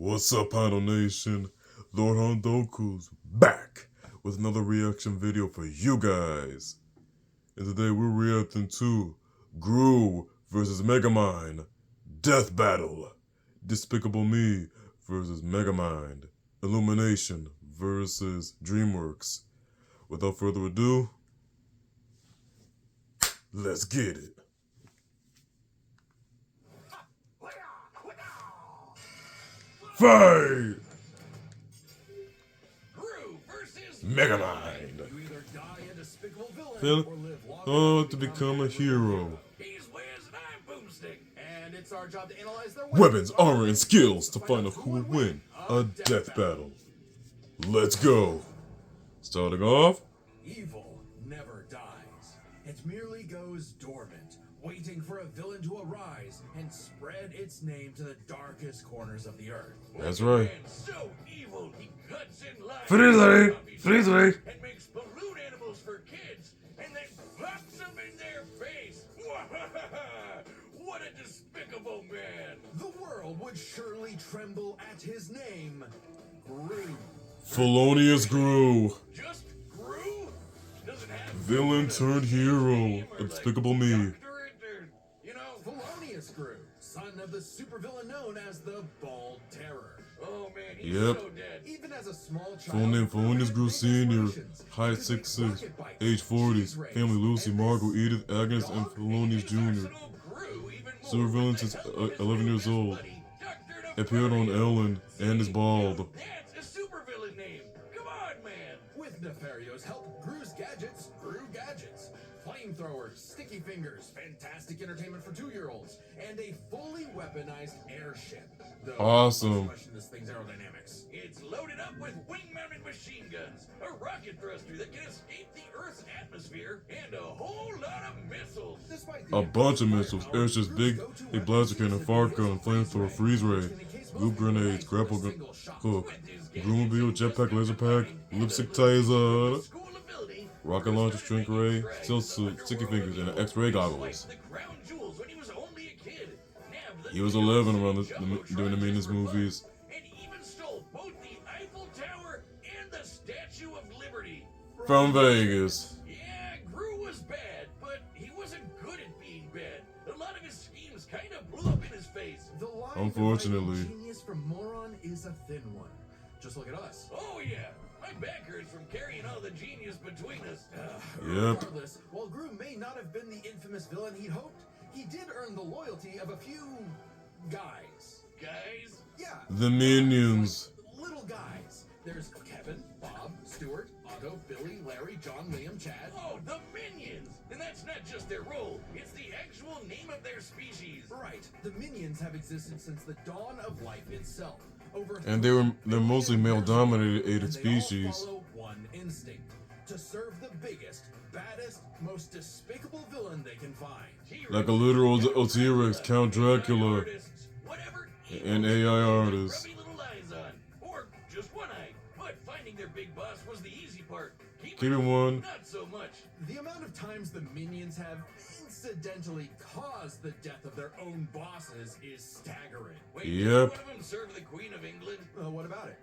What's up, Idol Nation? Lord Hondoku's back with another reaction video for you guys. And today we're reacting to Gru versus Megamind Death Battle. Despicable Me versus Megamind. Illumination versus DreamWorks. Without further ado, let's get it. Fight! Megamind. You either die a despicable villain Feel or live long oh, enough to become a hero. He's Wiz and I'm Boomstick. And it's our job to analyze their Weapons, armor, and skills to find out who will win a death battle. Let's go. Starting off. Evil never dies. It merely goes dormant, waiting for a villain to arise and spread its name to the darkest corners of the earth. That's right. So evil, he cuts in line Frizzly. and makes balloon animals for kids, and then pops them in their face. What a despicable man! The world would surely tremble at his name, Gru. Felonious Gru. Just Gru? Doesn't have Villain turned hero. Despicable Me. You know, Felonious Gru, son of the supervillain known as the Bald Terror. oh man, he's Yep. so dead. Even as a small child, Full name Felonious Gru Sr. Height 6'6", age 40s. Family Lucy, Margot, Edith, Agnes, and Felonious Jr. Personal Gru, even more Supervillain since 11 years old. bloody. Dr. Appeared on Ellen and is bald. That's a supervillain name. Come on, man. with Nefario's help, Gru's gadgets, Gru gadgets. Flamethrowers, sticky fingers, fantastic entertainment for 2-year-olds, and a fully weaponized airship. Though, Awesome. question this thing's aerodynamics. It's loaded up with wing-mounted machine guns, a rocket thruster that can escape the Earth's atmosphere, and a whole lot of missiles. Despite the A bunch of missiles, firepower, airships, Gru's big, go-to a blaster cannon, weapon fire is gun, his flamethrower, freeze ray, which in case group most grenades, guys grapple with a gun, single shot. hook, With his Groomobile, gadgets, jetpack, laser pack, lipstick taser, School ability, rocket launcher, shrink ray, tilt suit, sticky fingers, and X-ray goggles. the crown jewels when he was only a kid. Nabbed the He was Neos 11 and around Jumbotron during the Minions for fun, movies. and even stole both the Eiffel Tower and the Statue of Liberty. From Vegas. Yeah, Gru was bad, but he wasn't good at being bad. A lot of his schemes kind of blew up in his face. The line Unfortunately. dividing genius from moron is a thin one. Just look at us. Oh yeah, my back hurts from carrying all the genius between us. Yep. Regardless, while Gru may not have been the infamous villain he'd hoped, he did earn the loyalty of a few guys. Guys, Yeah. The Minions. Little guys. There's Kevin, Bob, Stuart, Otto, Billy, Larry, John, Liam, Chad. oh, the Minions! And that's not just their role, it's the actual name of their species. Right. The minions have existed since the dawn of life itself. And they're mostly male-dominated and they all species. follow one instinct: to serve the biggest, baddest, most despicable villain they can find. Like a literal T-Rex, Count Dracula, Artists, whatever and AI artists. grubby little eyes on, or just one eye. But finding their big boss was the easy part. Keeping one. Not so much. The amount of times the minions have incidentally caused the death of their own bosses is staggering. Wait, Yep. did one of them serve the Queen of England? What about it?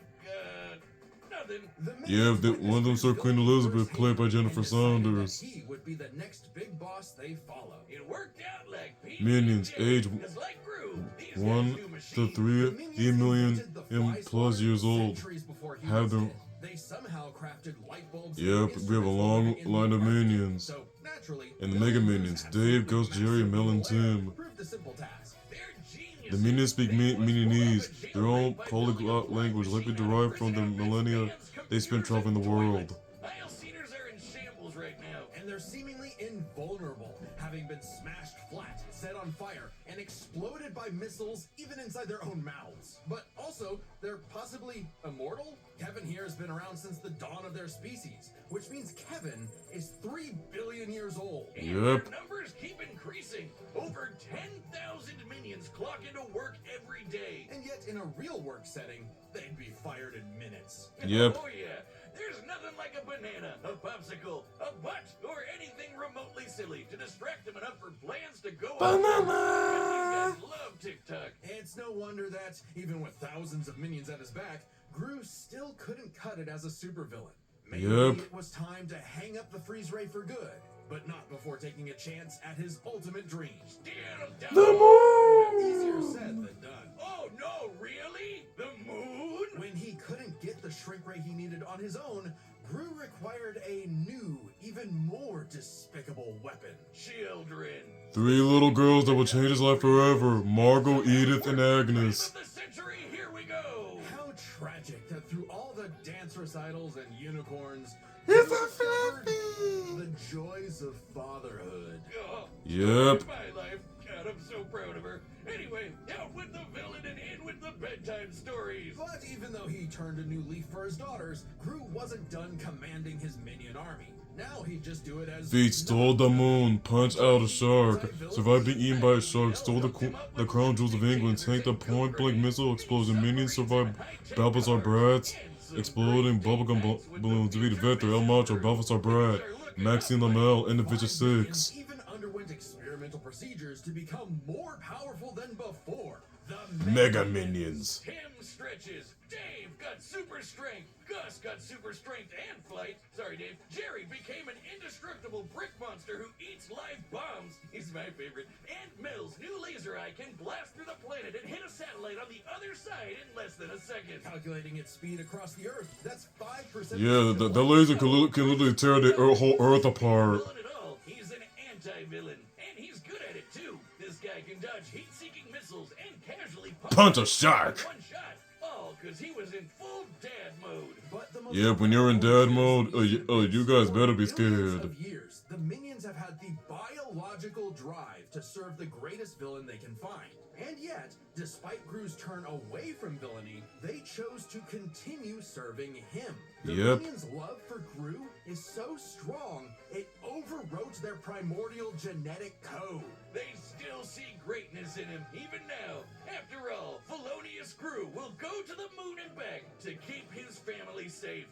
Nothing. The Yeah, minions one of them witnessed served Queen villain Elizabeth, firsthand played by and Jennifer decided that Saunders. He would be the next big boss they follow. It worked out like Pete Minions, and Jerry, age 'cause like Gru, these 1 guys do to machines. 3 Minions million invented the and fly plus swatter years old. centuries before Have humans them. did. They somehow crafted light bulbs. Yep, and we have a long instruments in line of the market. minions. So naturally, And the Mega Minions, Dave, Ghost, Jerry, Mel, and Tim. Proved the simple task. They're geniuses. The Minions speak They once Minionese, put up a their own jailbreak by building polyglot a language likely machine derived from the that millennia spans they spent computers traveling the and world. toilets. Aisle seaters are in shambles right now. And they're seemingly invulnerable, having been smashed flat, set on fire, and exploded by missiles even inside their own mouths. But also, they're possibly immortal? Kevin here has been around since the dawn of their species, which means Kevin is 3 billion years old. And Yep. their numbers keep increasing. Over 10,000 minions clock into work every day. And yet, in a real work setting, they'd be fired in minutes. Yep. Oh yeah. There's nothing like a banana, a popsicle, a butt, or anything remotely silly to distract them enough for plans to go off. Banana! And these guys love TikTok. It's no wonder wonder that, even with thousands of minions at his back, Gru still couldn't cut it as a supervillain. Maybe Yep. it was time to hang up the freeze ray for good, but not before taking a chance at his ultimate dream. The moon! Easier said than done. Oh no, really? The moon? When he couldn't get the shrink ray he needed on his own, Gru required a new, even more despicable weapon. Children. 3 little girls that will change his life forever. Margot, Edith, and Agnes. Wave of the century, here we go. How tragic that through all the dance recitals and unicorns, It's Gru a discovered fluffy! the joys of fatherhood. Oh, Yep. my life. God, I'm so proud of her. Anyway, out with the villain and in with the bedtime stories. But even though he turned a new leaf for his daughters, Gru wasn't done commanding his minion army. Now he'd just do it as Feet stole the moon, punched out a shark, survived being eaten by a shark, stole the crown jewels of England, tanked a point-blank missile explosion, minions survived Balthazar Brats, exploding bubblegum balloons, defeated Vector, El Macho, Balthazar Brat, Maxine Lamel, and the Vicious Six. even underwent experimental procedures to become more powerful than before. The Mega Minions. Tim stretches. Dave got super strength. Gus got super strength and flight. Sorry, Dave. Jerry became an indestructible brick monster who eats live bombs. He's my favorite. And Mills' new laser eye can blast through the planet and hit a satellite on the other side in less than a second. Calculating its speed across the Earth, that's 5%. Yeah, the laser can literally tear the whole Earth apart. Villain at all. He's an anti-villain, and he's good at it too. This guy can dodge heat-seeking missiles and casually Punch a shark. one shot. All because he was in full dad mode. But the most Yep, when you're in dad mode, you guys better be Millions scared. of years, the minions have had the biological drive to serve the greatest villain they can find. And yet, despite Gru's turn away from villainy, they chose to continue serving him. The Yep. minions' love for Gru is so strong, it overwrote their primordial genetic code. They still see greatness in him, even now. After all, Felonious Gru will go to the moon and back to keep his family safe.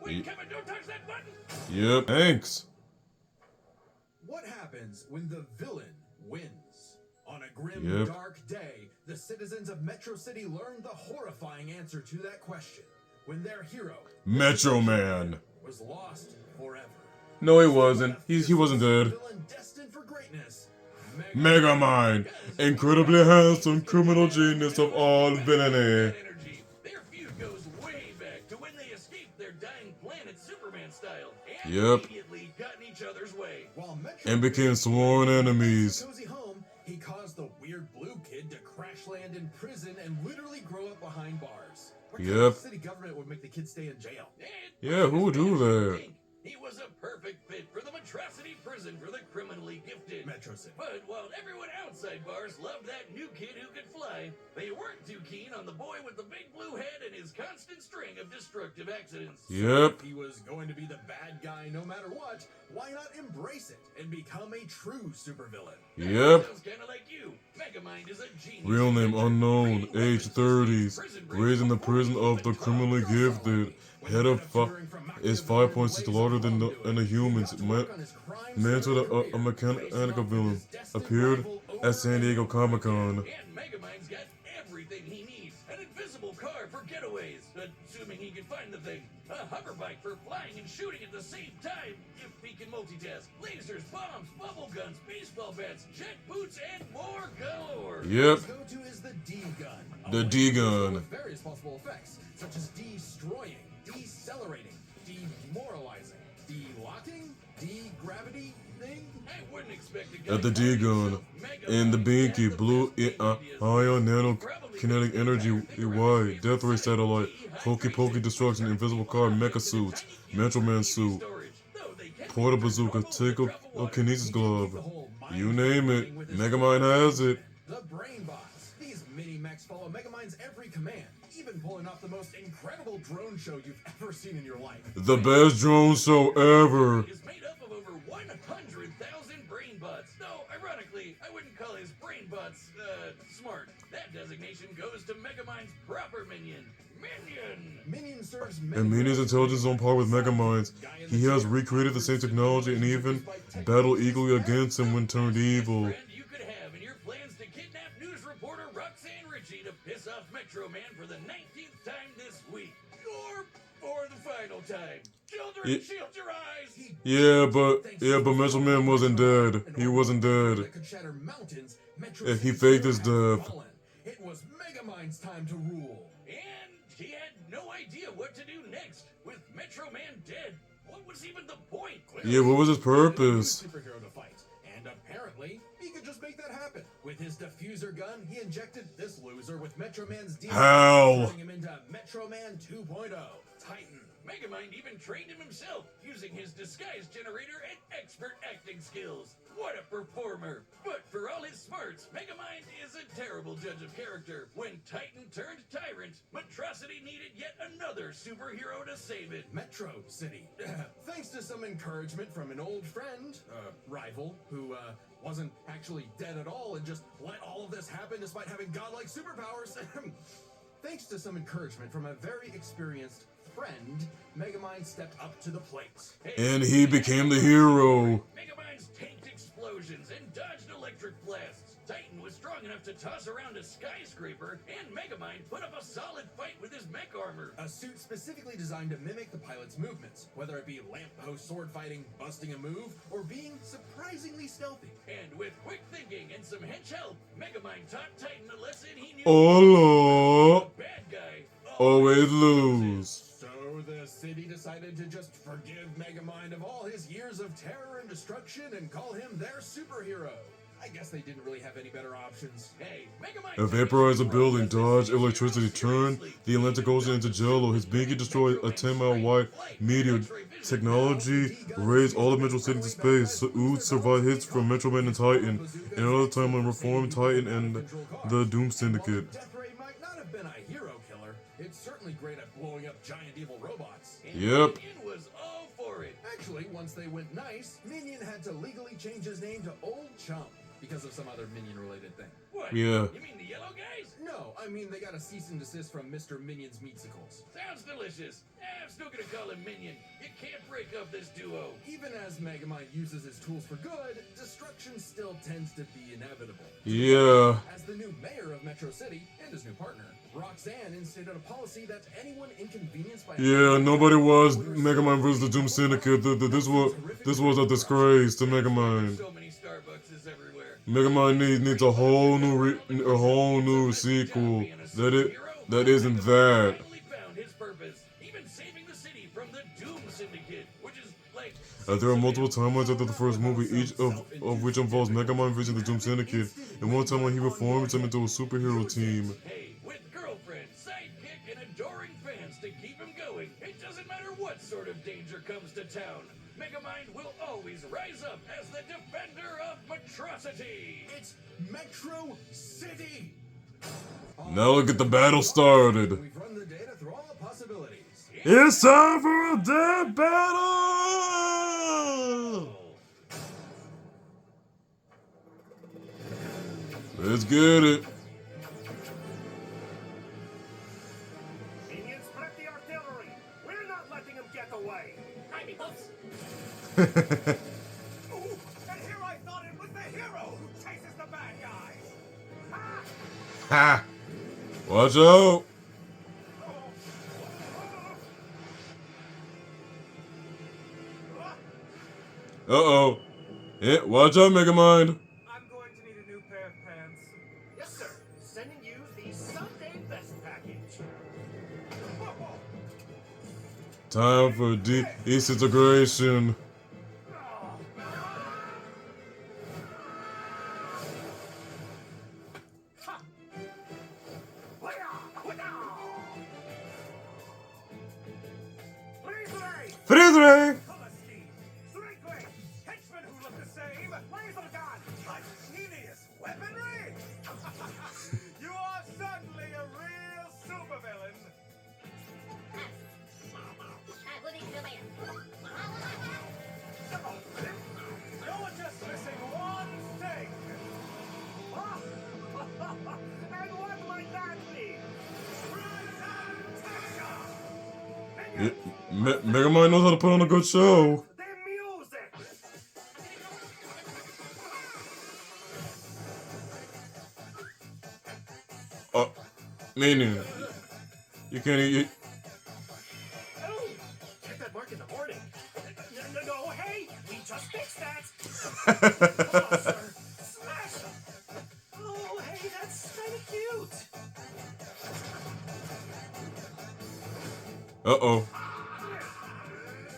Wait, Ye- Kevin, don't touch that button! Yep, thanks. What happens when the villain wins? On a grim, Yep. dark day, the citizens of Metro City learned the horrifying answer to that question. When their hero, Metro Man. was lost forever. No, he wasn't. He wasn't dead. Villain destined for greatness. Megamind, incredibly handsome criminal genius of all villainy. That energy. Their feud goes way back to when they escaped their dying planet Superman style and Yep. immediately got in each other's way. While Metro And became sworn enemies. cozy home, he caused the weird blue kid to crash land in prison and literally grow up behind bars. What kind Yep. of city government would make the kid stay in jail? Yeah, who would do that? He was a perfect fit for the Metrocity prison for the criminally gifted. Metro City. But while everyone outside bars loved that new kid who could fly, they weren't too keen on the boy with the big blue head and his constant string of destructive accidents. Yep. If he was going to be the bad guy no matter what, why not embrace it and become a true supervillain? Yep. Sounds kind of like you. Megamind is a genius. Real name unknown, age 30s, raised in the prison of the criminally gifted. Head of is 5.6 larger than the humans. Mentored a mechanical villain. Appeared at San Diego Comic Con. And Megamind's got everything he needs. An invisible car for getaways, assuming he can find the thing. A hoverbike for flying and shooting at the same time, if he can multitask. Lasers, bombs, bubble guns, baseball bats, jet boots, and more galore. Yep. His go-to is the D-gun. a The laser D-gun. With various possible effects, such as destroying, decelerating, demoralizing, de-locking, de-gravity thing. I wouldn't expect a guy At the D-gun. And the Binky, blue ion nano kinetic energy, Y, death ray satellite, pokey destruction, invisible car, mecha suits, Metro Man suit, porta bazooka, tickle kinesis glove. You name it, Megamind has it. The Brain Bots. These mini-mechs follow Megamind's every command, even pulling off the most incredible drone show you've ever seen in your life. The best drone show ever. Is made up of over 100,000 brain bots. Though, ironically, I wouldn't call his brain bots, smart. That designation goes to Megamind's proper minion. Minion! Minion serves And Minion's intelligence is on par with Megamind's. He has recreated the same technology and even battled equally against him when turned evil. Friend you could have in your plans to kidnap news reporter Roxanne Richards. energy to piss off Metro Man for the 19th time this week. Or for the final time. Children, shield your eyes! Yeah, but Metro Man wasn't dead. He wasn't dead. That could shatter mountains. Metro Yeah, he City faked still his had death. fallen. It was Megamind's time to rule. And he had no idea what to do next. With Metro Man dead, what was even the point? Yeah, what was his purpose? Superhero to fight. And apparently, he could just make that happen. With his diffuser gun, he injected this loser with Metro Man's DNA, How? turning him into Metro Man 2.0. Titan. Megamind even trained him himself, using his disguise generator and expert acting skills. What a performer! But for all his smarts, Megamind is a terrible judge of character. When Titan turned tyrant, Monstrosity needed yet another superhero to save it. Metro City. Thanks to some encouragement from an old friend, rival, who wasn't actually dead at all and just let all of this happen despite having godlike superpowers. Thanks to some encouragement from a very experienced friend, Megamind stepped up to the plate. And he became the hero. Megamind's tanked explosions and dodged electric blasts. Titan was strong enough to toss around a skyscraper, and Megamind put up a solid fight with his mech armor. A suit specifically designed to mimic the pilot's movements, whether it be lamppost sword fighting, busting a move, or being surprisingly stealthy. And with quick thinking and some hench help, Megamind taught Titan a lesson he knew. OLLO. The bad guy Always lose. So the city decided to just forgive Megamind of all his years of terror and destruction and call him their superhero. I guess they didn't really have any better options. Hey, Megamind Vaporize a building, dodge electricity, turn the Atlantic Ocean into jello. His binky destroyed a 10-mile wide meteor. Technology raised all of Metro City into space. Ood survived hits from Metro Man and Titan. In another timeline, reformed Titan and the Doom Syndicate. Death Ray might not have been a hero killer. It's certainly great at blowing up giant evil robots. And Yep. Minion was all for it. Actually, once they went nice, Minion had to legally change his name to Old Chum because of some other Minion-related thing. What? Yeah. You mean the yellow guys? No, I mean they got a cease and desist from Mr. Minion's Meatsicles. Sounds delicious. I'm still gonna call him Minion. You can't break up this duo. Even as Megamind uses his tools for good, destruction still tends to be inevitable. Yeah. As the new mayor of Metro City and his new partner, Roxanne instituted a policy that anyone inconvenienced by Yeah, nobody was Megamind versus the Doom Syndicate. This was a disgrace to Megamind. So many Starbuckses everywhere. Megamind needs a whole new sequel. That isn't that. Finally found his purpose, even saving the city from the Doom Syndicate, which is like. There are multiple timelines after the first movie, each of which involves Megamind versus the Doom Syndicate. In one timeline, he reforms them into a superhero team. Hey, with girlfriend, sidekick, and adoring fans to keep him going, it doesn't matter what sort of danger comes to town. Megamind will always rise up as the defender of Monstrosity. It's Metro City! Now look at the battle started. We've run the data through all possibilities. It's time for a dead battle! Let's get it. Minions, prep the artillery. We're not letting them get away. Mighty Buffs. Ooh, and here I thought it was the hero who chases the bad guys. Ha! Ha! Watch out! Uh-oh. Yeah, watch out, Megamind. I'm going to need a new pair of pants. Yes, sir. Sending you the Sunday Best package. Time for disintegration. Freeze ray! Color scheme, strength, henchmen who look the same, laser gun, Titanius weaponry. You are certainly a real supervillain. You're just missing one thing. And what might that be? Megamind knows how to put on a good show. The music. Minion. You can't eat. Oh, check that mark in the morning. No, hey, we just fixed that. Come on, sir. Smash him. Oh, hey, that's kind of cute. Uh-oh.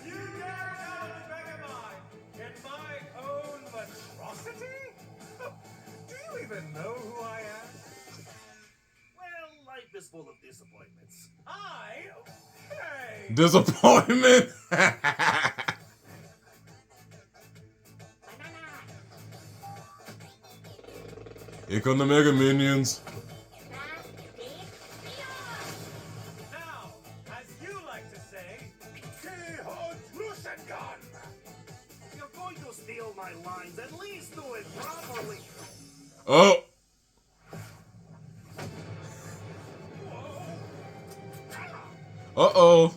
You dare challenge Megamind in my own monstrosity? Do you even know who I am? Well, life is full of disappointments. Hey! Disappointment. Here come the Mega Minions. Now, as you like to say, Gun. You're going to steal my lines, at least do it properly. Oh. Uh-oh.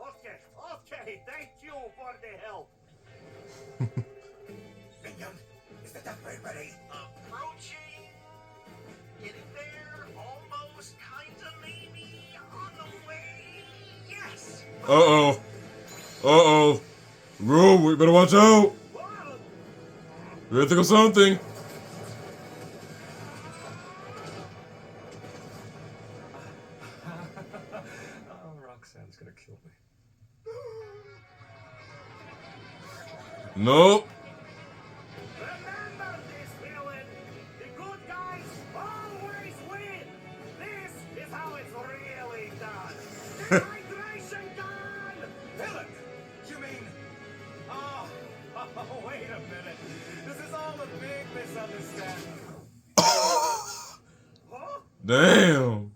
Okay, thank you for the help. Minion, is the death ray ready? Approaching. Getting there. Almost. Kinda. Maybe. On the way. Yes. Uh-oh. Uh-oh. Rue, we better watch out. We gotta think of something. Oh, Roxanne's gonna kill me. Nope. Remember this, villain! The good guys always win! This is how it's really done! Dehydration gun! Villain! You mean... Oh, wait a minute. This is all a big misunderstanding. Huh? Damn.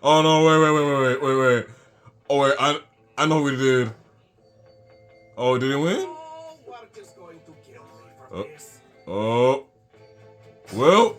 Oh no, wait. Oh wait, I know who he did. Oh, did he win? Oh, Mark is going to kill me for this. Oh. Well,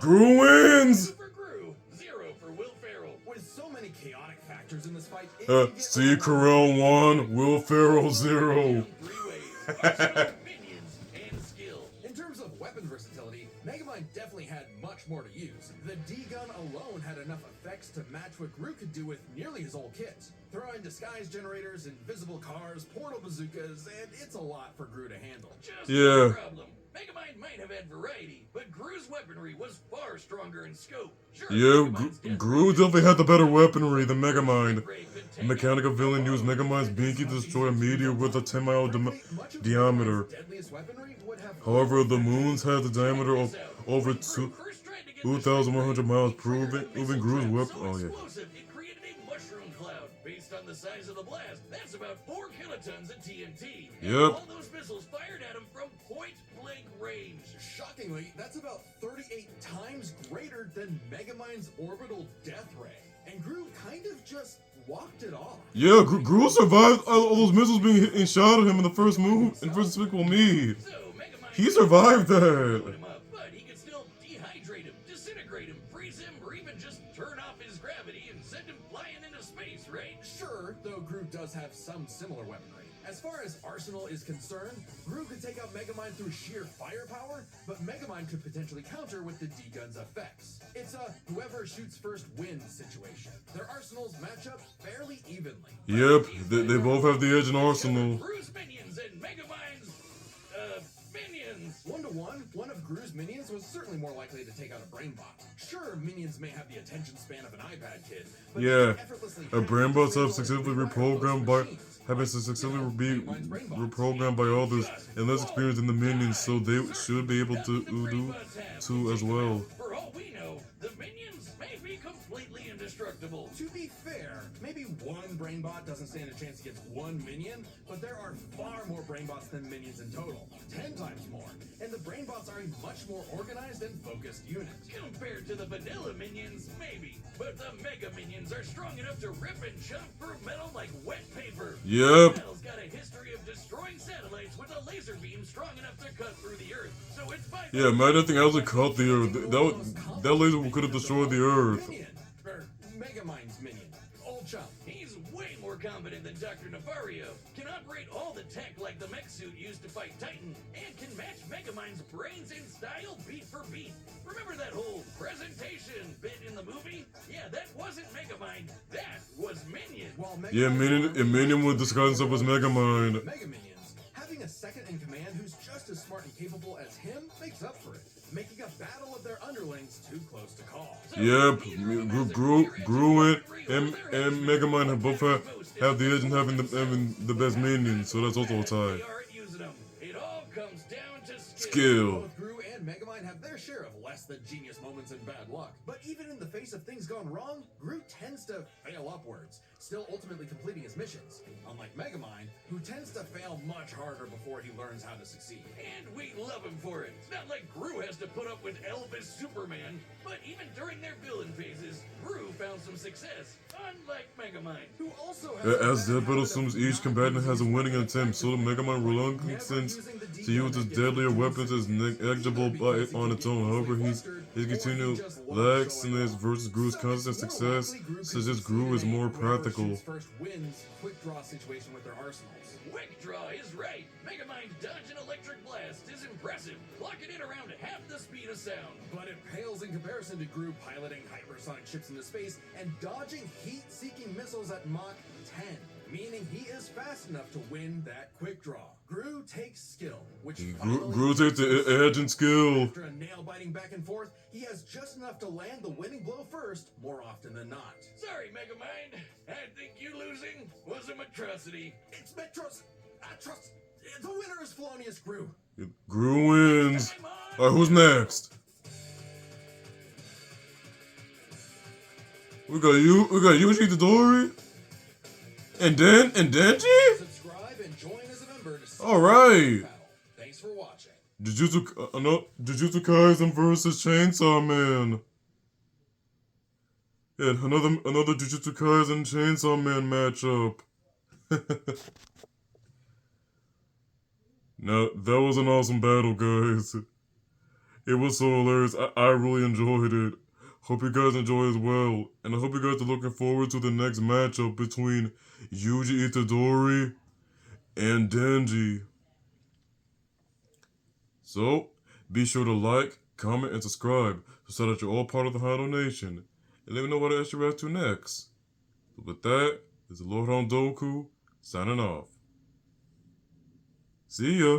Gru wins. For Gru, 0 for Will Ferrell. With so many chaotic factors in this fight, it can get Steve Carell 1, Will Ferrell 0. 3 ways. Arsenal, minions, and skill. In terms of weapon versatility, Megamind definitely had much more to use. The D-gun alone had enough effects to match what Gru could do with nearly his whole kit. Throw in disguise generators, invisible cars, portal bazookas, and it's a lot for Gru to handle. Just Yeah. one problem. Megamind might have had variety, but Gru's weaponry was far stronger in scope. Sure, Yeah, Megamind's death Gru ray definitely had the better weaponry than Megamind. ray could The take mechanical out villain the used Megamind's binky to destroy a meteor with a 10-mile Frankly, much of diameter. Megamind's deadliest weaponry would have However, the moons had the diameter of over 2,100 miles, proving Gru's weapon. Oh yeah. Explosive, it created a mushroom cloud based on the size of the blast. That's about 4 kilotons of TNT. And Yep. all those missiles fired at him from point blank range. Shockingly, that's about 38 times greater than Megamind's orbital death ray. And Gru kind of just walked it off. Yeah, Gru survived all those missiles being hit and shot at him in the first move, in first Despicable Me. So Megamind He survived blew that. him up, but he could still dehydrate him, disintegrate him, freeze him, or even just turn off his gravity and send him flying into space, right? Sure, though Gru does have some similar weaponry. As far as arsenal is concerned, Gru could take out Megamind through sheer firepower, but Megamind could potentially counter with the D-gun's effects. It's a whoever shoots first wins situation. Their arsenals match up fairly evenly. Yep, they both have the edge in Arsenal. Gru's minions and Megamind's minions. 1-to-1, one of Gru's minions was certainly more likely to take out a brainbot. Sure, minions may have the attention span of an iPad kid, but Yeah, they can effortlessly a hack brainbots and have successfully fire reprogrammed most by machines. having successfully be reprogrammed by others and less experienced than the minions, so they should be able to do too as well. For all we know, the minions may be completely indestructible. To be fair, maybe one brainbot doesn't stand a chance against one minion, but there are far more brainbots than minions in total. 10 times more. And the brainbots are a much more organized and focused unit. Compared to the vanilla minions, maybe. But the mega minions are strong enough to rip and chop through metal like wet paper. Yep. Metal's got a history of destroying satellites with a laser beam strong enough to cut through the earth. So it's by Yeah, man, that thing actually cut the earth. That laser could have destroyed the earth. Minion, or Megamind's minion. Old chum. He's way more competent than Dr. Nefario, can operate all the tech like the mech suit used to fight Titan, and can match Megamind's brains and style beat for beat. Remember that whole presentation bit in the movie? Yeah, that wasn't Megamind, that was Minion. While Yeah, Minion was disguising himself as Megamind. Mega Minions, having a second in command who's just as smart and capable as him makes up for it, making a battle of their underlings too close to call. Yep, Gru and Megamind have both have the edge in having the best minions, so that's also a tie. It all comes down to Skill. Both Gru and Megamind have their share of less than genius moments and bad luck. But even in the face of things gone wrong, Gru tends to fail upwards, still ultimately completing his missions. Unlike Megamind, who tends to fail much harder before he learns how to succeed. And we love him for it. It's not like Gru has to put up with Elvis Superman, but even during their villain phases, Gru found some success, unlike Megamind. Who also has As the battle assumes each combatant has a winning attempt, so the Megamind reluctance to use his deadlier weapons is negligible on its own. However, his continued laxness versus Gru's constant success suggests Gru is more practical. First wins quick draw situation with their arsenals. Quick draw is right. Megamind dodge an electric blast is impressive, clocking it around half the speed of sound. But it pales in comparison to Gru piloting hypersonic ships into space and dodging heat-seeking missiles at Mach 10, meaning he is fast enough to win that quick draw. Gru takes skill, which Gru takes the edge and skill. After a nail-biting back and forth, he has just enough to land the winning blow first, more often than not. Sorry, Megamind. I think you losing was a atrocity. It's Metros. Atros. The winner is Felonious Gru. Gru wins. Alright, who's next? We got Yuji Itadori? And Denji? Subscribe and join as a member to see Alright. battle. Thanks for watching. Jujutsu Kaisen versus Chainsaw Man. Yeah, another Jujutsu Kaisen Chainsaw Man matchup. Now, that was an awesome battle, guys. It was so hilarious. I really enjoyed it. Hope you guys enjoy as well. And I hope you guys are looking forward to the next matchup between Yuji Itadori and Denji. So, be sure to like, comment, and subscribe so that you're all part of the Hano Nation. And let me know what else you're up to next. So with that, this is Lord Hondoku signing off. See ya.